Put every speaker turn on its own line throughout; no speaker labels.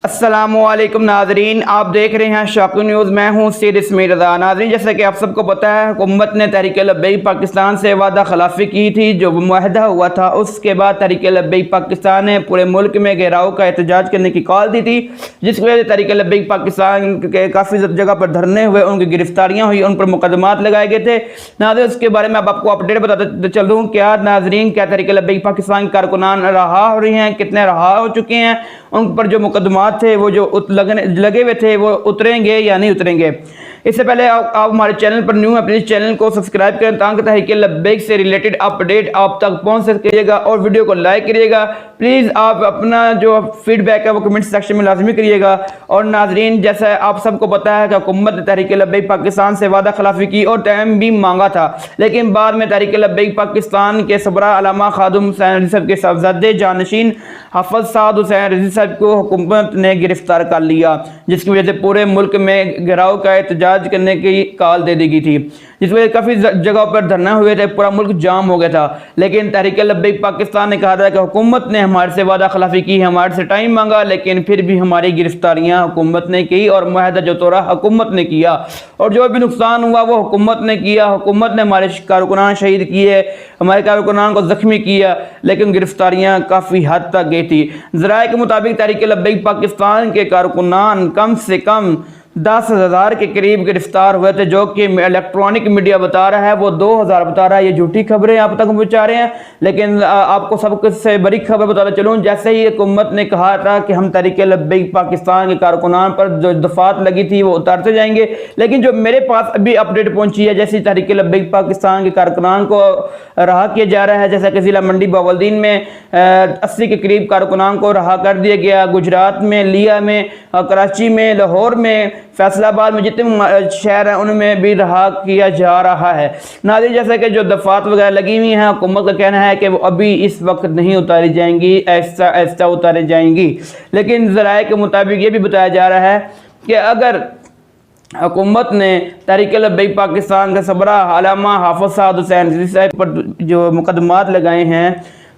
السلام علیکم ناظرین، آپ دیکھ رہے ہیں شوقی نیوز۔ میں ہوں سید اسماعیل رضا۔ ناظرین، جیسا کہ آپ سب کو پتہ ہے، حکومت نے تحریک لبیک پاکستان سے وعدہ خلافی کی تھی۔ جو معاہدہ ہوا تھا اس کے بعد تحریک لبیک پاکستان نے پورے ملک میں گھیراؤ کا احتجاج کرنے کی کال دی تھی، جس کی وجہ سے تحریک لبیک پاکستان کے کافی جگہ پر دھرنے ہوئے، ان کی گرفتاریاں ہوئی، ان پر مقدمات لگائے گئے تھے۔ ناظرین، اس کے بارے میں اب آپ کو اپڈیٹ بتاتے چلوں۔ کیا ناظرین، کیا تحریک لبیک پاکستان کے کارکنان رہا ہو رہی ہیں؟ کتنے رہا ہو چکے ہیں؟ ان پر جو مقدمات تھے، وہ جو لگے ہوئے تھے، وہ اتریں گے یا نہیں اتریں گے؟ اس سے پہلے آپ ہمارے چینل پر نیو ہیں، پلیز چینل کو سبسکرائب کریں تاکہ تحریک لبیک سے ریلیٹڈ اپڈیٹ آپ تک پہنچ سکے گا، اور ویڈیو کو لائک کریے گا۔ پلیز آپ اپنا جو فیڈ بیک ہے وہ کمنٹ سیکشن میں لازمی کریے گا۔ اور ناظرین، جیسا آپ سب کو پتہ ہے کہ حکومت نے تحریک لبیک پاکستان سے وعدہ خلافی کی اور ٹائم بھی مانگا تھا، لیکن بعد میں تحریک لبیک پاکستان کے سربراہ علامہ خادم حسین رضوی صاحب کے صاحبزادے جانشین حافظ سعد حسین رضوی صاحب کو حکومت نے گرفتار کر لیا، جس کی وجہ سے پورے ملک میں گھیراؤ کا احتجاج کرنے کی کال دے دی گئی تھی، جس وجہ سے کافی جگہوں پر دھرنے ہوئے تھے، پورا ملک جام ہو گیا تھا۔ لیکن تحریک لبیک پاکستان نے کہا تھا کہ حکومت نے ہمارے سے وعدہ خلافی کی، ہمارے سے ٹائم مانگا، لیکن پھر بھی ہماری گرفتاریاں حکومت نے کی اور معاہدہ جو توڑا حکومت نے کیا، اور جو بھی نقصان ہوا وہ حکومت نے کیا۔ حکومت نے ہمارے کارکنان شہید کیے، ہمارے کارکنان کو زخمی کیا، لیکن گرفتاریاں کافی حد تک گئی تھی۔ ذرائع کے مطابق تحریک لبیک پاکستان کے کارکنان کم سے کم 10,000 کے قریب گرفتار ہوئے تھے، جو کہ الیکٹرانک میڈیا بتا رہا ہے، وہ 2,000 بتا رہا ہے۔ یہ جھوٹی خبریں آپ تک پہنچا رہے ہیں، لیکن آپ کو سب کچھ سے بڑی خبر بتاتا چلوں۔ جیسے ہی حکومت نے کہا تھا کہ ہم تحریک لبیک پاکستان کے کارکنان پر جو دفعات لگی تھی وہ اتارتے جائیں گے، لیکن جو میرے پاس ابھی اپڈیٹ پہنچی ہے، جیسے تحریک لبیک پاکستان کے کارکنان کو رہا کیا جا رہا ہے، جیسا کہ ضلع منڈی بہاولدین میں 80 کے قریب کارکنان کو رہا کر دیا گیا، گجرات میں، لیا میں، کراچی میں، لاہور میں، فیصل آباد میں، جتنے شہر ہیں ان میں بھی رہا کیا جا رہا ہے۔ ناظرین، جیسا کہ جو دفعات وغیرہ لگی ہوئی ہیں، حکومت کا کہنا ہے کہ وہ ابھی اس وقت نہیں اتاری جائیں گی، ایسا ایسا اتاری جائیں گی، لیکن ذرائع کے مطابق یہ بھی بتایا جا رہا ہے کہ اگر حکومت نے تحریک لبیک پاکستان کے سربراہ علامہ حافظ سعد حسین رضوی صاحب پر جو مقدمات لگائے ہیں،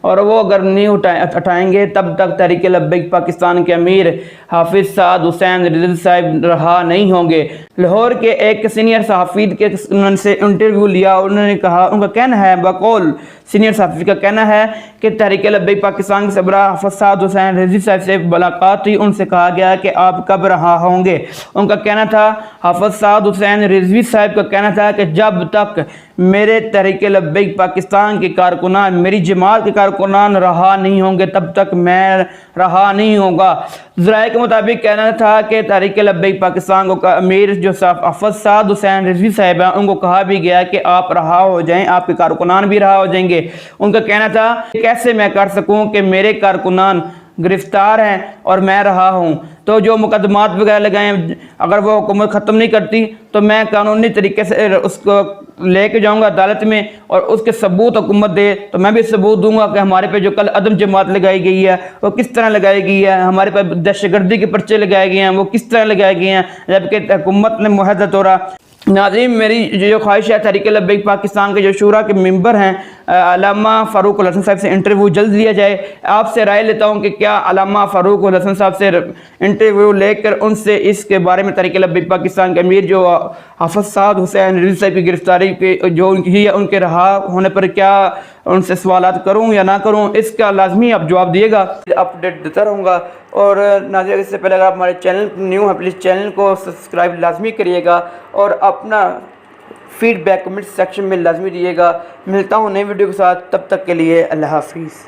اور وہ اگر نہیں اٹھائیں گے، تب تک تحریک لبیک پاکستان کے امیر حافظ سعد حسین رضوی صاحب رہا نہیں ہوں گے۔ لاہور کے ایک سینئر صحافی کے انہوں سے انٹرویو لیا، انہوں نے کہا، ان کا کہنا ہے، بقول سینئر صحافی کا کہنا ہے کہ تحریک لبیک پاکستان کے سربراہ حافظ سعد حسین رضوی صاحب سے ملاقات ہوئی، ان سے کہا گیا کہ آپ کب رہا ہوں گے۔ ان کا کہنا تھا، حافظ سعد حسین رضوی صاحب کا کہنا تھا کہ جب تک میرے تحریک لبیک پاکستان کے کارکنان، میری جماعت کے کارکنان رہا نہیں ہوں گے، تب تک میں رہا نہیں ہوں گا۔ ذرائع کے مطابق کہنا تھا کہ تحریک لبیک پاکستان کو امیر جو حافظ سعد حسین رضوی صاحب ہیں، ان کو کہا بھی گیا کہ آپ رہا ہو جائیں، آپ کے کارکنان بھی رہا ہو جائیں گے۔ ان کا کہنا تھا، کیسے میں کر سکوں کہ میرے کارکنان گرفتار ہیں اور میں رہا ہوں؟ تو جو مقدمات وغیرہ لگائے ہیں، اگر وہ حکومت ختم نہیں کرتی تو میں قانونی طریقے سے اس کو لے کے جاؤں گا عدالت میں، اور اس کے ثبوت حکومت دے تو میں بھی ثبوت دوں گا کہ ہمارے پہ جو کل عدم جماعت لگائی گئی ہے وہ کس طرح لگائی گئی ہے، ہمارے پہ دہشت گردی کے پرچے لگائے گئے ہیں وہ کس طرح لگائے گئے ہیں، جبکہ حکومت نے معاہدہ توڑا۔ ناظرین، میری جو خواہش ہے، تحریک لبیک پاکستان کے جو شورا کے ممبر ہیں، علامہ فاروق الحسن صاحب سے انٹرویو جلد لیا جائے۔ آپ سے رائے لیتا ہوں کہ کیا علامہ فاروق الحسن صاحب سے انٹرویو لے کر ان سے اس کے بارے میں تحریک لبیک پاکستان کے امیر جو حافظ سعد حسین رضوی صاحب کی گرفتاری کے جو ان کے رہا ہونے پر کیا ان سے سوالات کروں یا نہ کروں، اس کا لازمی آپ جواب دیے گا، اپڈیٹ دیتا رہوں گا۔ اور ناظرین، اس سے پہلے اگر آپ ہمارے چینل نیو ہیں، پلیز چینل کو سبسکرائب لازمی کریے گا، اور اپنا فیڈ بیک کمنٹ سیکشن میں لازمی دیے گا۔ ملتا ہوں نئی ویڈیو کے ساتھ، تب تک کے لیے اللہ حافظ۔